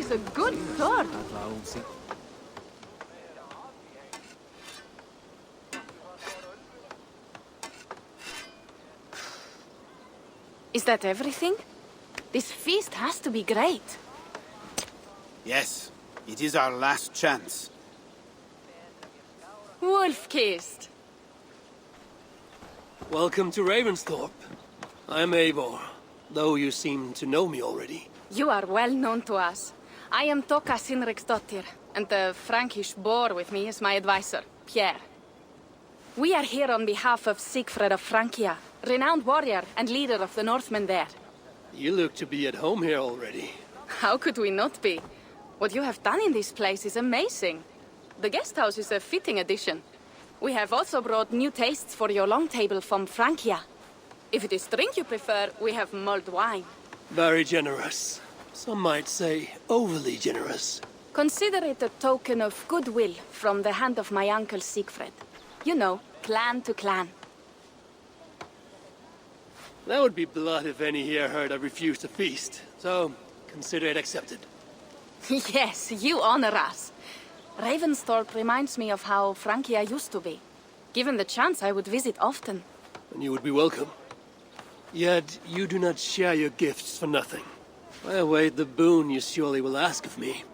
is a good sword. Is that everything? This feast has to be great. Yes, it is our last chance. Wolf-kissed. Welcome to Ravensthorpe. I'm Eivor, though you seem to know me already. You are well known to us. I am Toka Sinriksdottir, and the Frankish boar with me is my advisor, Pierre. We are here on behalf of Sigfred of Francia, renowned warrior and leader of the Northmen there. You look to be at home here already. How could we not be? What you have done in this place is amazing. The guest house is a fitting addition. We have also brought new tastes for your long table from Francia. If it is drink you prefer, we have mulled wine. Very generous. Some might say overly generous. Consider it a token of goodwill from the hand of my uncle Sigfred. You know, clan to clan. That would be blood if any here heard I refused to feast, so consider it accepted. Yes, you honor us. Ravensthorpe reminds me of how Francia used to be. Given the chance, I would visit often. And you would be welcome. Yet, you do not share your gifts for nothing. I await the boon you surely will ask of me.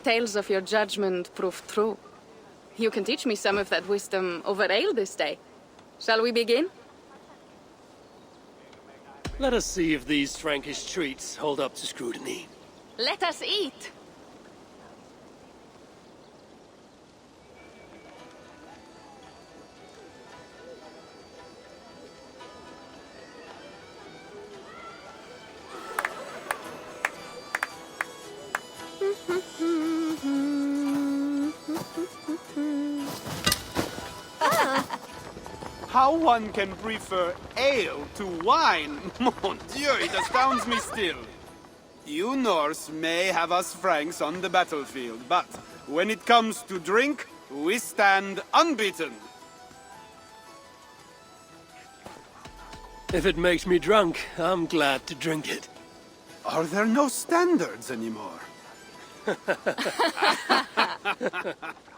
Tales of your judgment prove true. You can teach me some of that wisdom over ale this day. Shall we begin? Let us see if these Frankish treats hold up to scrutiny. Let us eat! How one can prefer ale to wine? Mon Dieu, it astounds me still. You Norse may have us Franks on the battlefield, but when it comes to drink, we stand unbeaten. If it makes me drunk, I'm glad to drink it. Are there no standards anymore?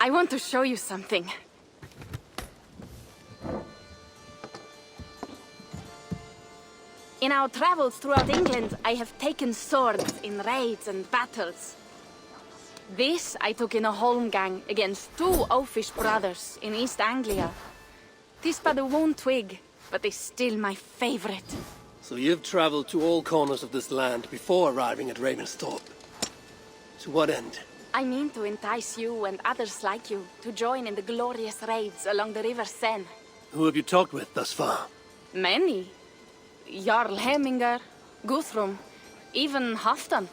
I want to show you something. In our travels throughout England, I have taken swords in raids and battles. This I took in a holmgang against two oafish brothers in East Anglia. Tis but a worn twig, but is still my favorite. So you've traveled to all corners of this land before arriving at Ravensthorpe. To what end? I mean to entice you and others like you to join in the glorious raids along the River Seine. Who have you talked with thus far? Many. Jarl Hemminger, Guthrum, even Halfdan.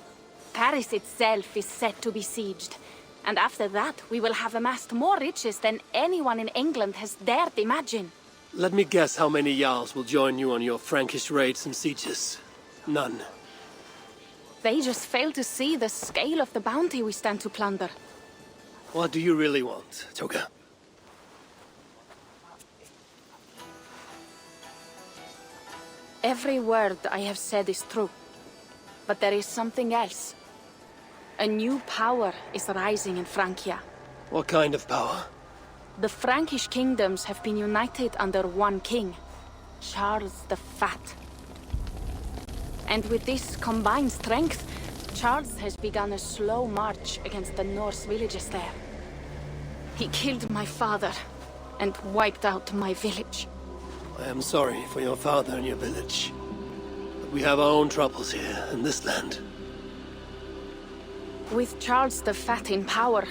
Paris itself is set to be sieged. And after that, we will have amassed more riches than anyone in England has dared imagine. Let me guess how many Jarls will join you on your Frankish raids and sieges. None. They just fail to see the scale of the bounty we stand to plunder. What do you really want, Toga? Every word I have said is true. But there is something else. A new power is rising in Francia. What kind of power? The Frankish kingdoms have been united under one king, Charles the Fat. And with this combined strength, Charles has begun a slow march against the Norse villages there. He killed my father and wiped out my village. I am sorry for your father and your village. But we have our own troubles here in this land. With Charles the Fat in power,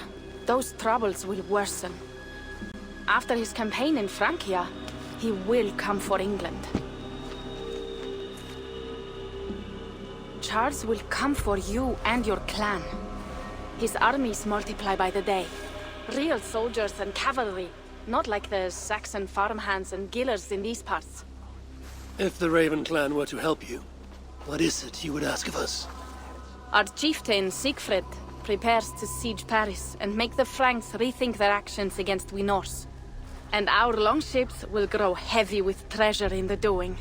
those troubles will worsen. After his campaign in Francia, he will come for England. Charles will come for you and your clan. His armies multiply by the day. Real soldiers and cavalry, not like the Saxon farmhands and gillers in these parts. If the Raven clan were to help you, what is it you would ask of us? Our chieftain, Sigfred, prepares to siege Paris and make the Franks rethink their actions against we Norse. And our longships will grow heavy with treasure in the doing.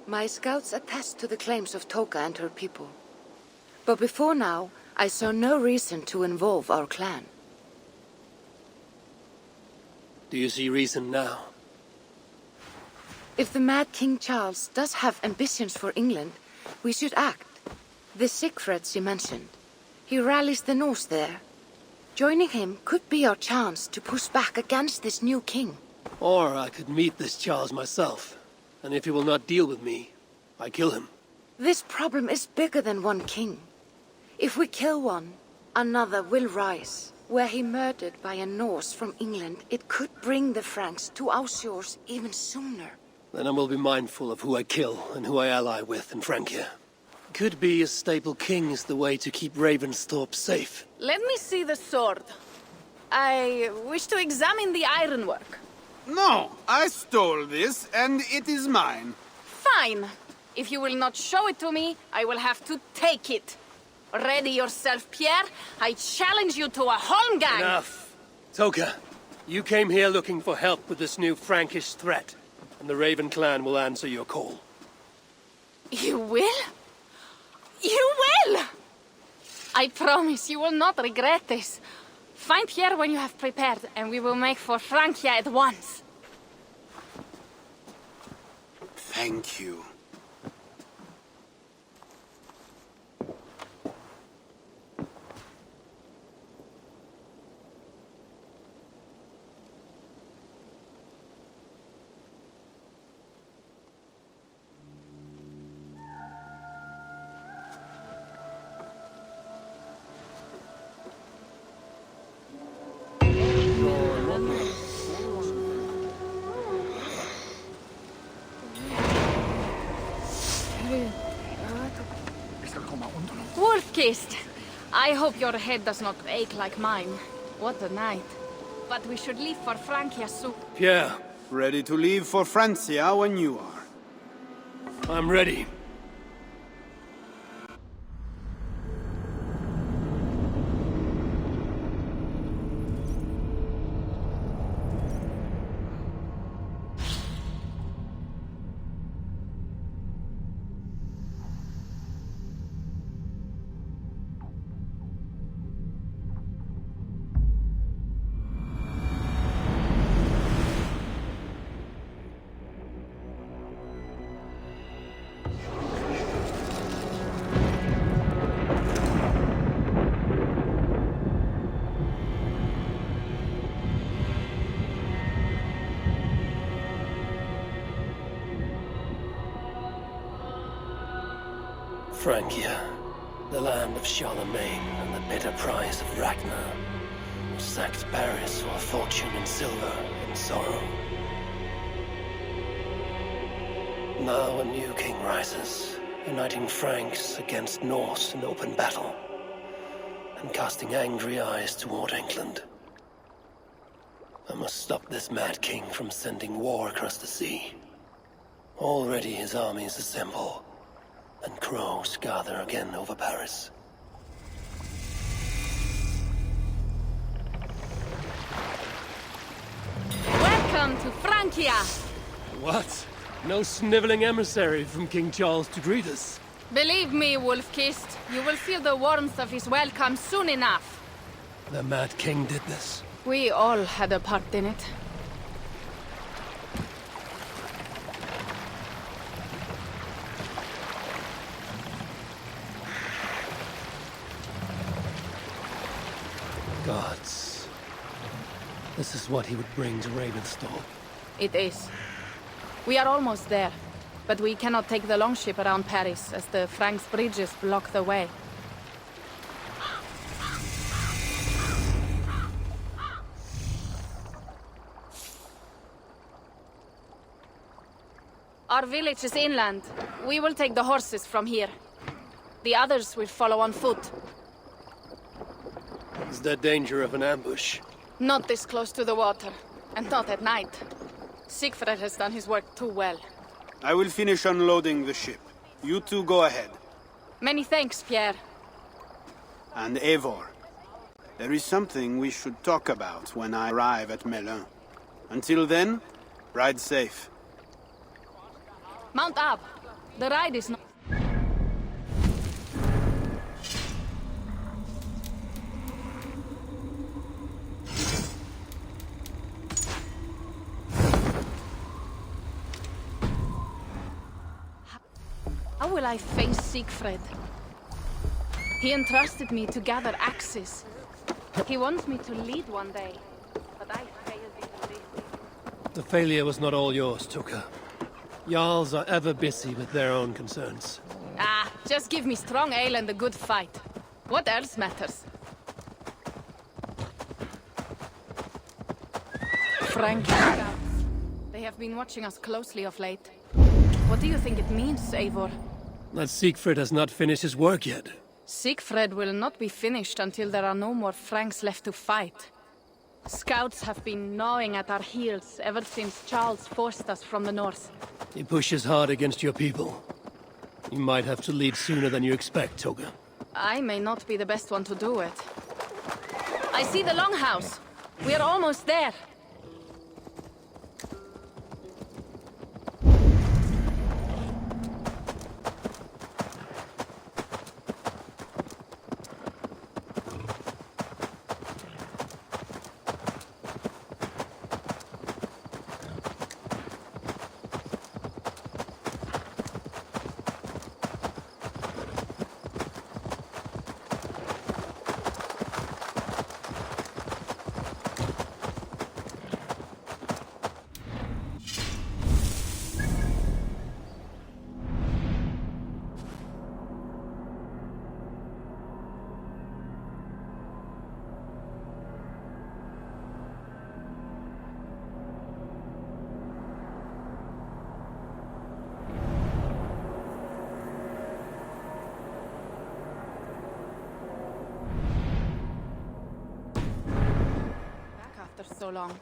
My scouts attest to the claims of Toka and her people. But before now, I saw no reason to involve our clan. Do you see reason now? If the Mad King Charles does have ambitions for England, we should act. The Sigfrid you mentioned. He rallies the Norse there. Joining him could be our chance to push back against this new king. Or I could meet this Charles myself, and if he will not deal with me, I kill him. This problem is bigger than one king. If we kill one, another will rise. Were he murdered by a Norse from England, it could bring the Franks to our shores even sooner. Then I will be mindful of who I kill and who I ally with in Francia. Could be a stable king is the way to keep Ravensthorpe safe. Let me see the sword. I wish to examine the ironwork. No, I stole this, and it is mine. Fine. If you will not show it to me, I will have to take it. Ready yourself, Pierre. I challenge you to a holmgang. Enough. Toka, you came here looking for help with this new Frankish threat, and the Raven clan will answer your call. You will? You will! I promise you will not regret this. Find Pierre when you have prepared, and we will make for Francia at once. Thank you. Wolf-kissed. I hope your head does not ache like mine. What a night. But we should leave for Francia soon. Pierre, Ready to leave for Francia when you are. I'm ready. Francia, the land of Charlemagne and the bitter prize of Ragnar, sacked Paris for a fortune in silver and sorrow. Now a new king rises, uniting Franks against Norse in open battle, and casting angry eyes toward England. I must stop this mad king from sending war across the sea. Already his armies assemble, and crows gather again over Paris. Welcome to Francia! What? No sniveling emissary from King Charles to greet us? Believe me, Wolf-kissed, you will feel the warmth of his welcome soon enough. The Mad King did this. We all had a part in it. Gods. This is what he would bring to Ravensthorpe. It is. We are almost there, but we cannot take the longship around Paris as the Franks' bridges block the way. Our village is inland. We will take the horses from here. The others will follow on foot. Is there danger of an ambush? Not this close to the water, and not at night. Sigfrid has done his work too well. I will finish unloading the ship. You two go ahead. Many thanks, Pierre. And Eivor, there is something we should talk about when I arrive at Melun. Until then, ride safe. Mount up. The ride is not... How will I face Siegfried? He entrusted me to gather axes. He wants me to lead one day, but I failed in this. The failure was not all yours, Tuka. Jarls are ever busy with their own concerns. Ah, just give me strong ale and a good fight. What else matters? Frankish scouts. They have been watching us closely of late. What do you think it means, Eivor? That Siegfried has not finished his work yet. Siegfried will not be finished until there are no more Franks left to fight. Scouts have been gnawing at our heels ever since Charles forced us from the north. He pushes hard against your people. You might have to lead sooner than you expect, Toga. I may not be the best one to do it. I see the longhouse. We are almost there. After so long.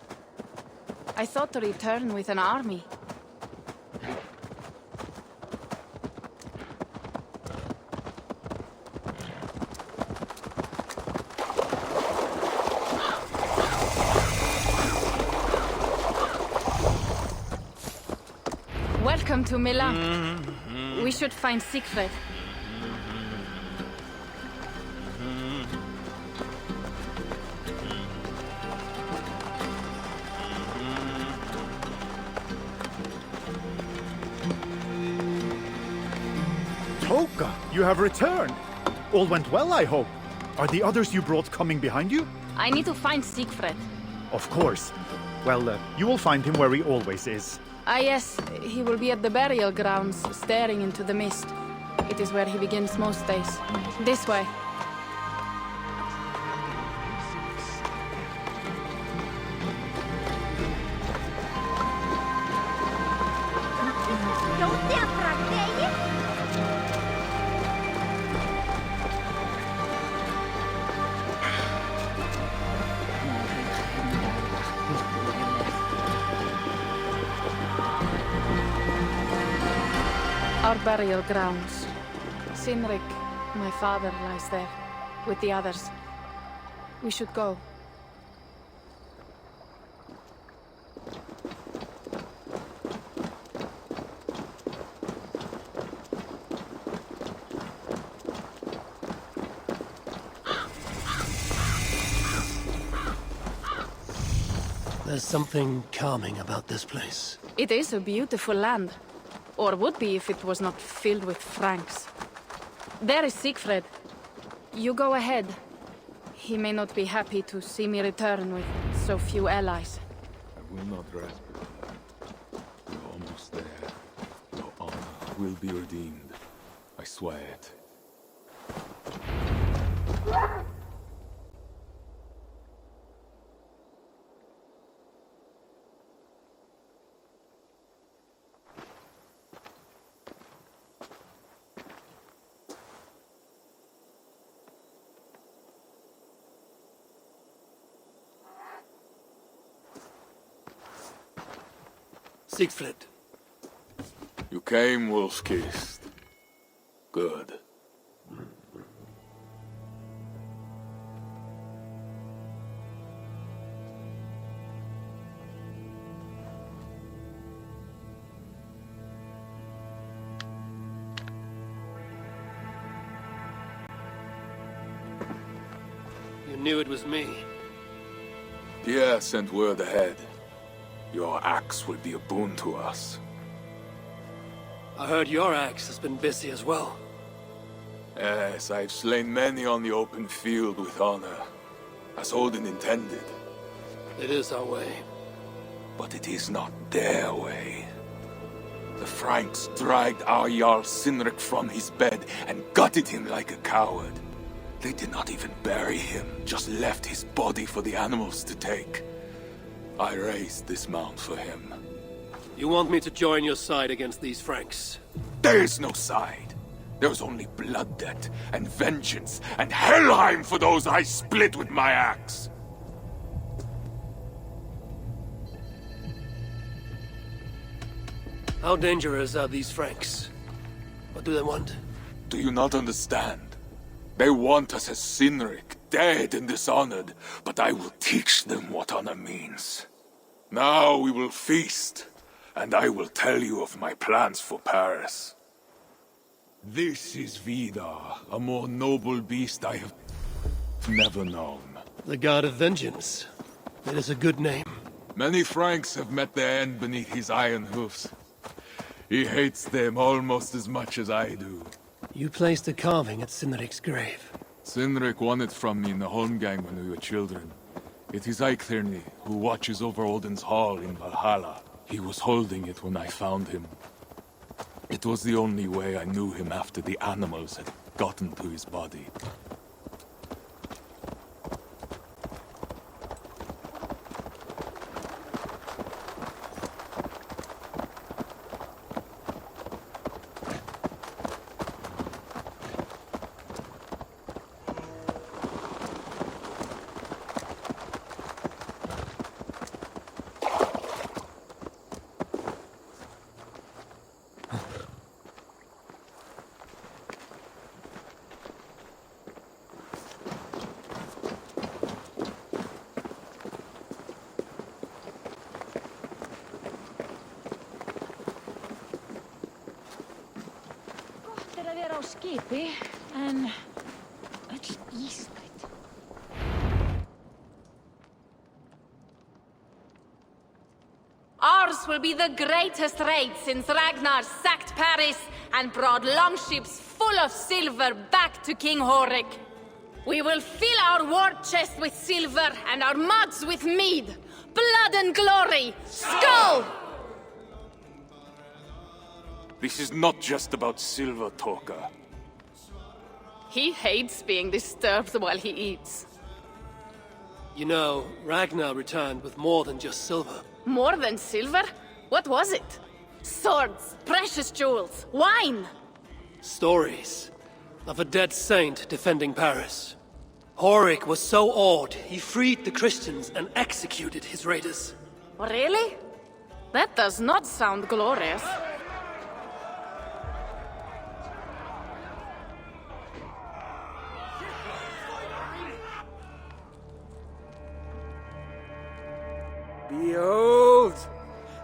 I thought to return with an army. Welcome to Milan. We should find Siegfried. Toka, you have returned. All went well, I hope. Are the others you brought coming behind you? I need to find Siegfried. Of course. Well, you will find him where he always is. Ah yes, he will be at the burial grounds, staring into the mist. It is where he begins most days. This way. Our burial grounds. Sinrik, my father, lies there, with the others. We should go. There's something calming about this place. It is a beautiful land. Or would be if it was not filled with Franks. There is Siegfried. You go ahead. He may not be happy to see me return with so few allies. I will not rest before that. We're almost there. Your honor will be redeemed. I swear it. Siegfried. You came, wolf-kissed. Good. You knew it was me. Pierre sent word ahead. Your axe will be a boon to us. I heard your axe has been busy as well. Yes, I've slain many on the open field with honor, as Odin intended. It is our way. But it is not their way. The Franks dragged our Jarl Sinrik from his bed and gutted him like a coward. They did not even bury him, just left his body for the animals to take. I raised this mound for him. You want me to join your side against these Franks? There is no side. There is only blood debt, and vengeance, and Helheim for those I split with my axe. How dangerous are these Franks? What do they want? Do you not understand? They want us as Sinrik, dead and dishonored, but I will teach them what honor means. Now we will feast, and I will tell you of my plans for Paris. This is Vidar, a more noble beast I have never known. The God of Vengeance. It is a good name. Many Franks have met their end beneath his iron hoofs. He hates them almost as much as I do. You placed a carving at Sinrik's grave. Sinrik won it from me in the Holmgang when we were children. It is Eikthirni, who watches over Odin's hall in Valhalla. He was holding it when I found him. It was the only way I knew him after the animals had gotten to his body. Á skipi, en öll ískrið. Ours will be the greatest raid since Ragnar sacked Paris and brought longships full of silver back to King Horik. We will fill our war chest with silver and our mugs with mead. Blood and glory! Skull! This is not just about silver, Torka. He hates being disturbed while he eats. You know, Ragnar returned with more than just silver. More than silver? What was it? Swords, precious jewels, wine! Stories of a dead saint defending Paris. Horik was so awed, he freed the Christians and executed his raiders. Really? That does not sound glorious. Behold,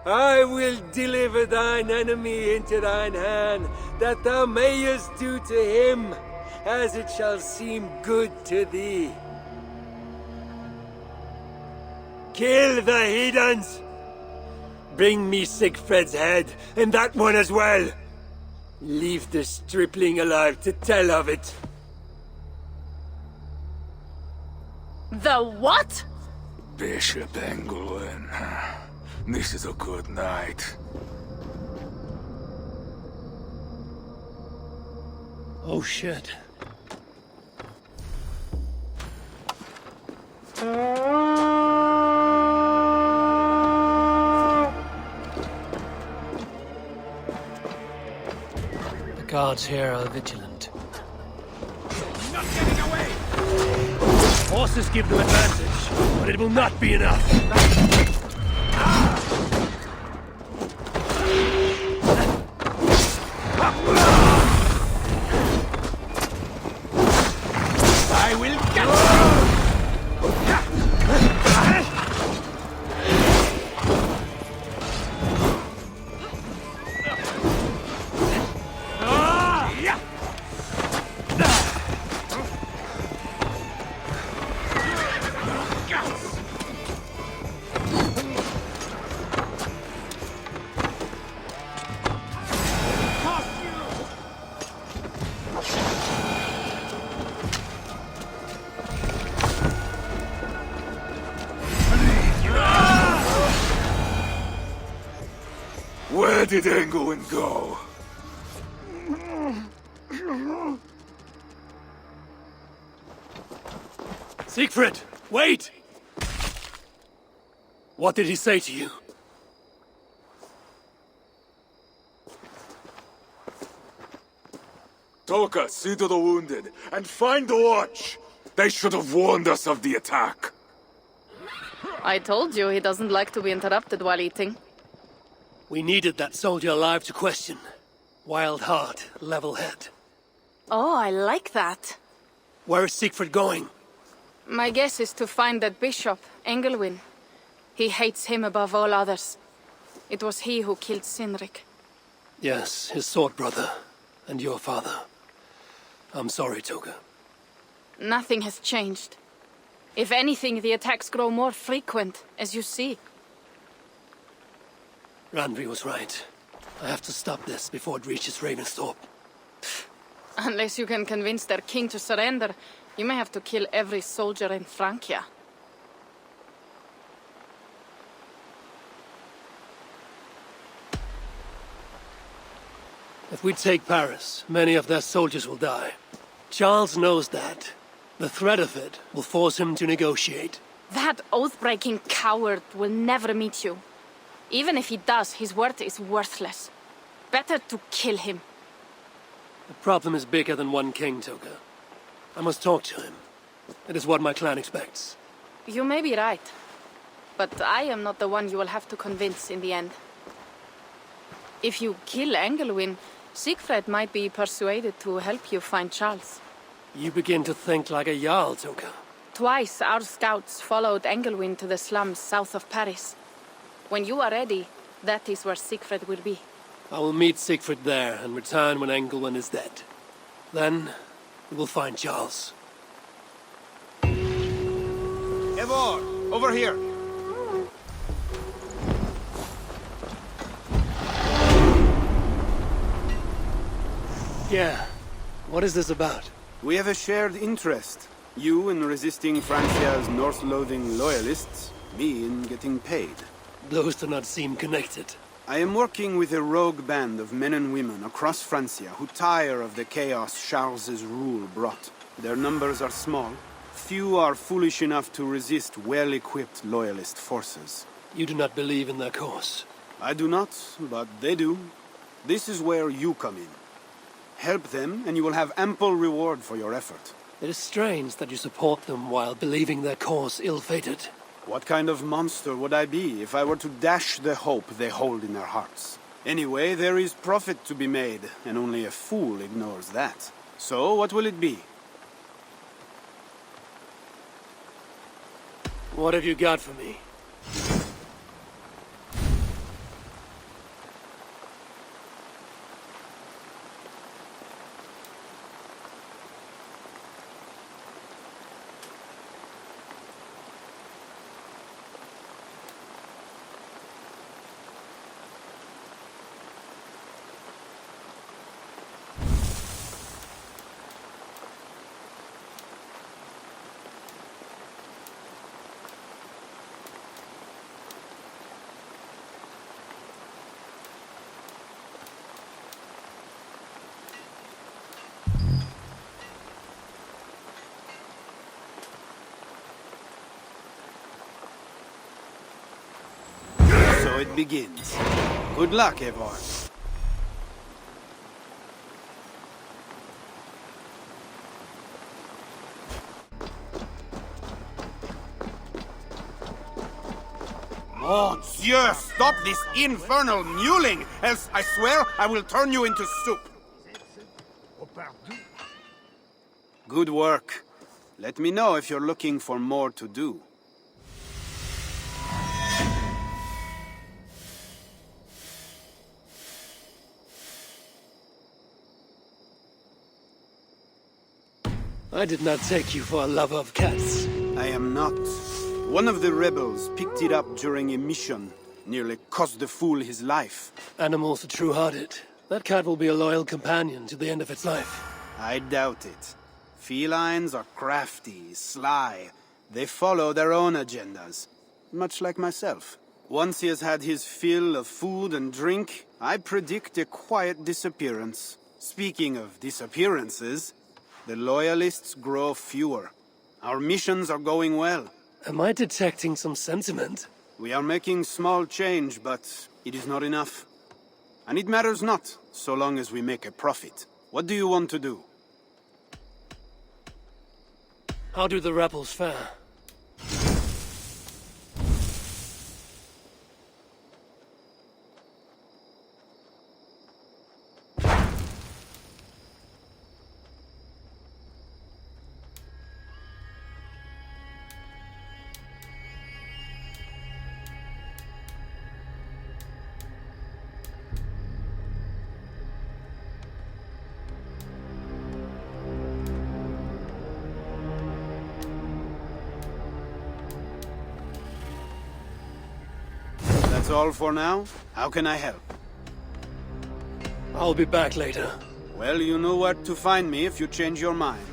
I will deliver thine enemy into thine hand, that thou mayest do to him as it shall seem good to thee. Kill the heathens! Bring me Sigfred's head, and that one as well! Leave the stripling alive to tell of it. The what? Bishop Engelwin. This is a good night. Oh shit. The guards here are vigilant. Not getting away! Horses give them advantage, but it will not be enough. I will get you! did England go? Siegfried, wait! What did he say to you? Toka, see to the wounded, and find the watch! They should have warned us of the attack. I told you he doesn't like to be interrupted while eating. We needed that soldier alive to question. Wild heart, level head. Oh, I like that. Where is Siegfried going? My guess is to find that bishop, Engelwin. He hates him above all others. It was he who killed Sinrik. Yes, his sword brother. And your father. I'm sorry, Toga. Nothing has changed. If anything, the attacks grow more frequent, as you see. Randvi was right. I have to stop this before it reaches Ravensthorpe. Unless you can convince their king to surrender, you may have to kill every soldier in Francia. If we take Paris, many of their soldiers will die. Charles knows that. The threat of it will force him to negotiate. That oath-breaking coward will never meet you. Even if he does, his word is worthless. Better to kill him. The problem is bigger than one king, Toga. I must talk to him. It is what my clan expects. You may be right. But I am not the one you will have to convince in the end. If you kill Engelwin, Siegfried might be persuaded to help you find Charles. You begin to think like a Jarl, Toga. Twice our scouts followed Engelwin to the slums south of Paris. When you are ready, that is where Siegfried will be. I will meet Siegfried there and return when Engelwin is dead. Then, we will find Charles. Eivor, over here. Yeah. What is this about? We have a shared interest. You in resisting Francia's Norse-loathing loyalists, me in getting paid. Those do not seem connected. I am working with a rogue band of men and women across Francia who tire of the chaos Charles's rule brought. Their numbers are small. Few are foolish enough to resist well-equipped loyalist forces. You do not believe in their cause. I do not, but they do. This is where you come in. Help them, and you will have ample reward for your effort. It is strange that you support them while believing their cause ill-fated. What kind of monster would I be if I were to dash the hope they hold in their hearts? Anyway, there is profit to be made, and only a fool ignores that. So, what will it be? What have you got for me? So it begins. Good luck, Eivor. Mon Dieu! Stop this infernal mewling, else I swear I will turn you into soup. Good work. Let me know if you're looking for more to do. I did not take you for a lover of cats. I am not. One of the rebels picked it up during a mission. Nearly cost the fool his life. Animals are true-hearted. That cat will be a loyal companion to the end of its life. I doubt it. Felines are crafty, sly. They follow their own agendas. Much like myself. Once he has had his fill of food and drink, I predict a quiet disappearance. Speaking of disappearances, the Loyalists grow fewer. Our missions are going well. Am I detecting some sentiment? We are making small change, but it is not enough. And it matters not, so long as we make a profit. What do you want to do? How do the rebels fare? That's all for now? How can I help? I'll be back later. Well, you know where to find me if you change your mind.